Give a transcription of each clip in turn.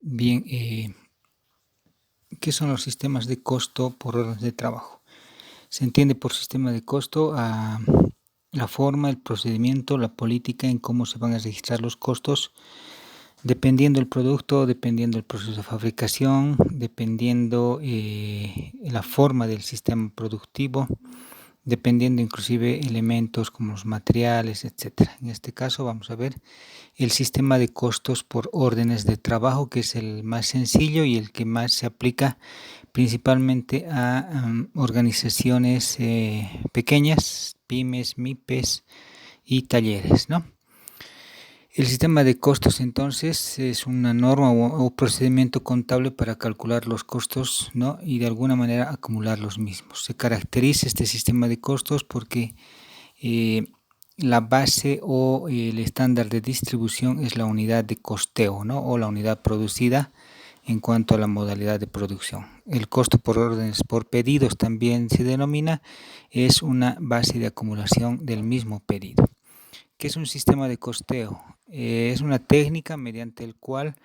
Bien, ¿qué son los sistemas de costo por órdenes de trabajo? Se entiende por sistema de costo a la forma, el procedimiento, la política en cómo se van a registrar los costos, dependiendo del producto, dependiendo del proceso de fabricación, dependiendo la forma del sistema productivo, dependiendo inclusive elementos como los materiales, etcétera. En este caso vamos a ver el sistema de costos por órdenes de trabajo, que es el más sencillo y el que más se aplica principalmente a organizaciones pequeñas, pymes, MIPES y talleres, ¿no? El sistema de costos entonces es una norma o procedimiento contable para calcular los costos, ¿no? Y de alguna manera acumular los mismos. Se caracteriza este sistema de costos porque eh, la base o el estándar de distribución es la unidad de costeo, ¿no? O la unidad producida en cuanto a la modalidad de producción. El costo por órdenes por pedidos también se denomina, es una base de acumulación del mismo pedido. ¿Qué es un sistema de costeo? Es una técnica mediante el cual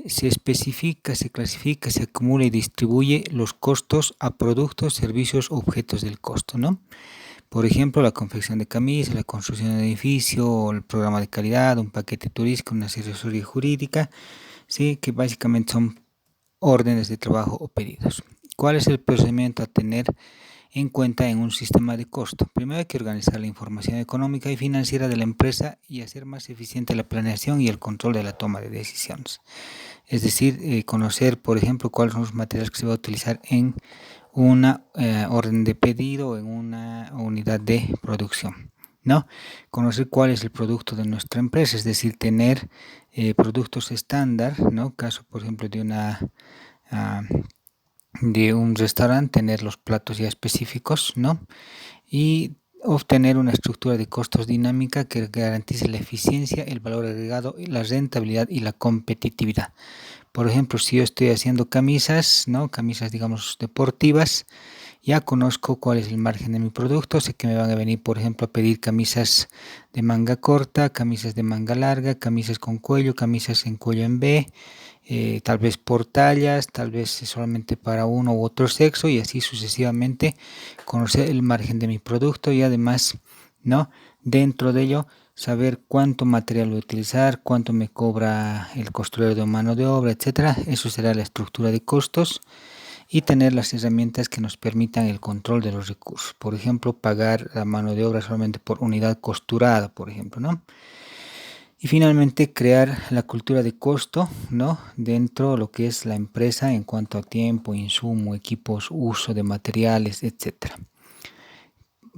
se especifica, se clasifica, se acumula y distribuye los costos a productos, servicios o objetos del costo, ¿no? Por ejemplo, la confección de camisas, la construcción de un edificio, el programa de calidad, un paquete turístico, una asesoría jurídica, ¿sí? Que básicamente son órdenes de trabajo o pedidos. ¿Cuál es el procedimiento a tener en cuenta en un sistema de costo? Primero hay que organizar la información económica y financiera de la empresa y hacer más eficiente la planeación y el control de la toma de decisiones. Es decir, conocer, por ejemplo, cuáles son los materiales que se va a utilizar en una orden de pedido o en una unidad de producción, ¿no? Conocer cuál es el producto de nuestra empresa, es decir, tener productos estándar, ¿no? Caso, por ejemplo, uh, de un restaurante, tener los platos ya específicos, ¿no? Y obtener una estructura de costos dinámica que garantice la eficiencia, el valor agregado, la rentabilidad y la competitividad. Por ejemplo, si yo estoy haciendo camisas, ¿no? Camisas, digamos, deportivas, ya conozco cuál es el margen de mi producto, sé que me van a venir, por ejemplo, a pedir camisas de manga corta, camisas de manga larga, camisas con cuello, camisas en cuello en B, tal vez por tallas, tal vez solamente para uno u otro sexo y así sucesivamente, conocer el margen de mi producto y además, ¿no? Dentro de ello, saber cuánto material voy a utilizar, cuánto me cobra el costurero de mano de obra, etcétera. Eso será la estructura de costos y tener las herramientas que nos permitan el control de los recursos. Por ejemplo, pagar la mano de obra solamente por unidad costurada, por ejemplo, ¿no? Y finalmente, crear la cultura de costo, ¿no? Dentro de lo que es la empresa en cuanto a tiempo, insumo, equipos, uso de materiales, etcétera.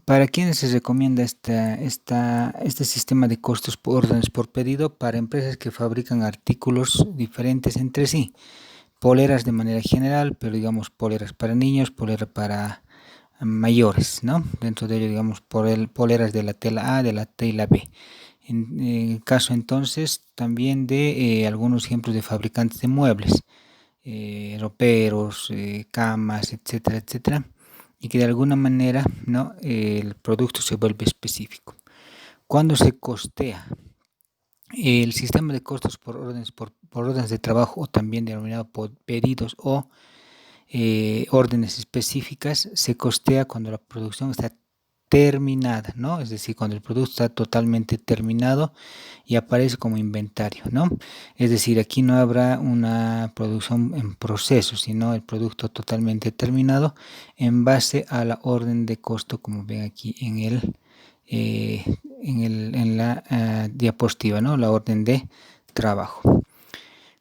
¿Para quiénes se recomienda este sistema de costos por órdenes por pedido? Para empresas que fabrican artículos diferentes entre sí. Poleras de manera general, pero digamos poleras para niños, poleras para mayores, ¿no? Dentro de ello, digamos, poleras de la tela A, de la tela B. En el caso entonces también de algunos ejemplos de fabricantes de muebles, roperos, camas, etcétera, etcétera, y que de alguna manera, ¿no? El producto se vuelve específico. Cuando se costea el sistema de costos por órdenes de trabajo o también denominado por pedidos o órdenes específicas, se costea cuando la producción está terminada, ¿no? Es decir, cuando el producto está totalmente terminado y aparece como inventario, ¿no? Es decir, aquí no habrá una producción en proceso, sino el producto totalmente terminado en base a la orden de costo, como ven aquí eh, en la diapositiva, ¿no? La orden de trabajo.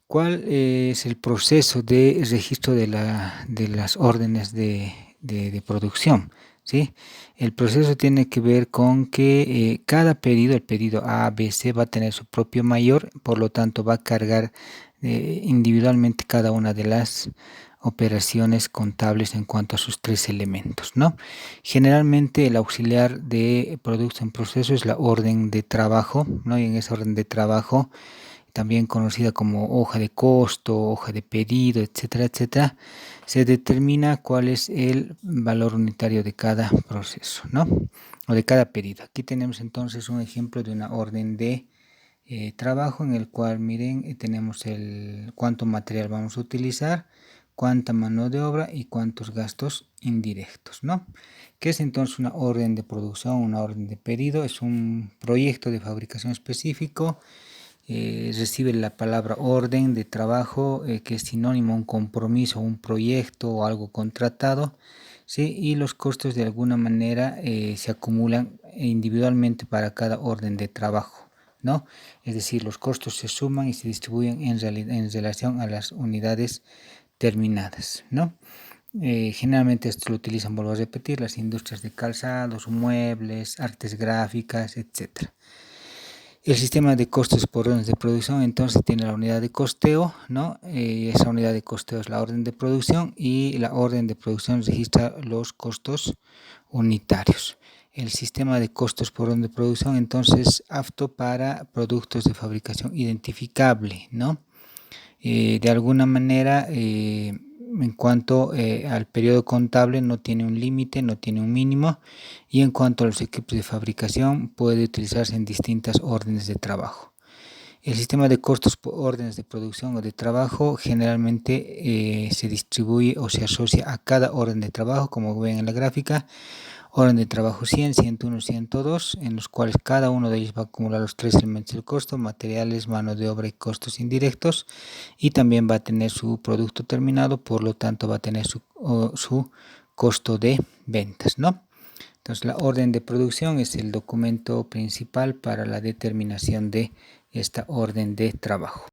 ¿Cuál es el proceso de registro de las órdenes de producción? ¿Sí? El proceso tiene que ver con que cada pedido, el pedido A, B, C, va a tener su propio mayor, por lo tanto va a cargar individualmente cada una de las operaciones contables en cuanto a sus tres elementos, ¿no? Generalmente el auxiliar de producto en proceso es la orden de trabajo, ¿no? Y en esa orden de trabajo, también conocida como hoja de costo, hoja de pedido, etcétera, etcétera, se determina cuál es el valor unitario de cada proceso, ¿no? O de cada pedido. Aquí tenemos entonces un ejemplo de una orden de trabajo, en el cual miren, tenemos el cuánto material vamos a utilizar, cuánta mano de obra y cuántos gastos indirectos, ¿no? ¿Qué es entonces una orden de producción, una orden de pedido? Es un proyecto de fabricación específico. Recibe la palabra orden de trabajo, que es sinónimo a un compromiso, un proyecto o algo contratado, ¿sí? Y los costos de alguna manera se acumulan individualmente para cada orden de trabajo, ¿no? Es decir, los costos se suman y se distribuyen en relación a las unidades terminadas, ¿no? Generalmente esto lo utilizan, vuelvo a repetir, las industrias de calzados, muebles, artes gráficas, etcétera. El sistema de costos por órdenes de producción entonces tiene la unidad de costeo, ¿no? Esa unidad de costeo es la orden de producción y la orden de producción registra los costos unitarios. El sistema de costos por orden de producción entonces es apto para productos de fabricación identificable, ¿no? De alguna manera, en cuanto al periodo contable, no tiene un límite, no tiene un mínimo, y en cuanto a los equipos de fabricación, puede utilizarse en distintas órdenes de trabajo. El sistema de costos por órdenes de producción o de trabajo generalmente se distribuye o se asocia a cada orden de trabajo, como ven en la gráfica. Orden de trabajo 100, 101, 102, en los cuales cada uno de ellos va a acumular los tres elementos del costo: materiales, mano de obra y costos indirectos, y también va a tener su producto terminado, por lo tanto va a tener su costo de ventas, ¿no? Entonces la orden de producción es el documento principal para la determinación de esta orden de trabajo.